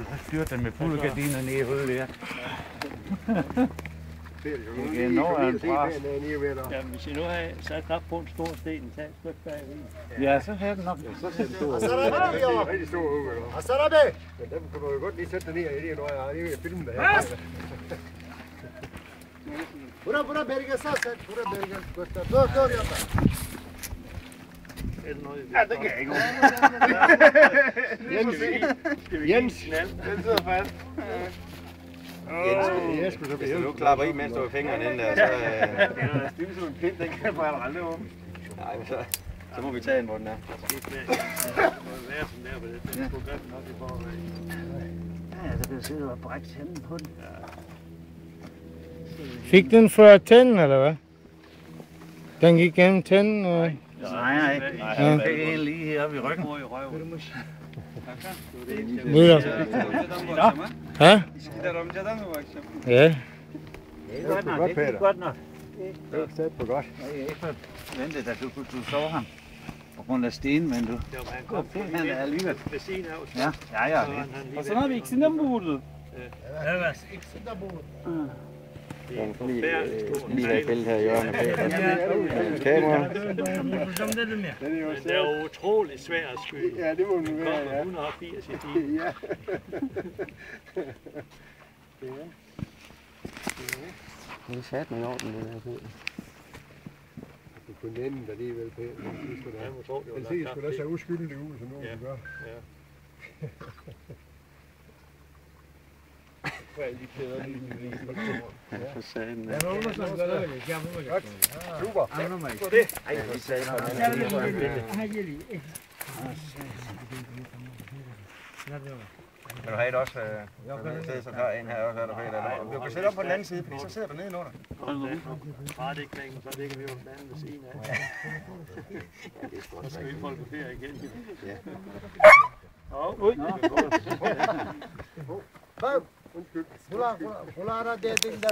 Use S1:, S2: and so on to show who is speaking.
S1: så styrte den med fulde gardiner ned i hullet der.
S2: Det er noget af en pres.
S3: Jamen, hvis I nu har sat op på en stor sten, så er det sgu bagved.
S1: Ja, så havde den nok.
S2: Så ser det stor ud.
S4: Og så er der det derovre.
S2: Rigtig stor ud.
S4: Og så er der det.
S2: Men dem kunne du jo godt lige sætte dig ned i det, når jeg er ved at filme det her.
S4: Bura Bergen, så sæt. Bura Bergen. Gå, Jørgen.
S2: Ja, det kan jeg ikke. Jens. Den sidder fast. Jens, hvis du nu klapper i, mens du har fingrene ind der, så... Det er da stille som en pind, den kan bare aldrig åbne. Nej, men så må vi tage en, hvor den er.
S3: Det må være som der på det. Det er sgu godt nok i forvejen.
S1: Ja, så kan du sidde og brække hænden på den.
S5: Fik den før tænden, eller hvad? Den gik gennem tænden?
S1: Nej. Jeg fik en lige heroppe i ryggen.
S5: Buyur. Ha? Ja.
S1: Det er godt nok, det er godt nok.
S2: Det er sat på godt.
S1: Jeg ikke forventet, at du så ham på grund af stenen, men du han er alligevel.
S3: Ved siden af.
S1: Ja.
S3: Og så har vi ikke sin ombudet.
S2: Lige have et billede her i hjørnet bag. Kamera.
S3: Den er utrolig svær at skyde.
S2: Ja, det må den være,
S3: ja. 180 i timen.
S2: Ja. Det er sat med orden, det der på. Du kunne nænde dig alligevel på. Den ser sgu da så uskyldig ud, som nogen gør. For satan. Ja, super.
S3: Så det.
S2: Ej, vi sagde for Kan du have et også? Så tager en her også, er der fedt. Du kan sætte op på den anden side, fordi så sidder du nede under.
S3: Bare det knækken, så ligger vi jo den anden ved siden af. Så skal vi fotografere igen.
S2: Ja.
S3: Ui.
S4: Undskyld. Hvor er der det, der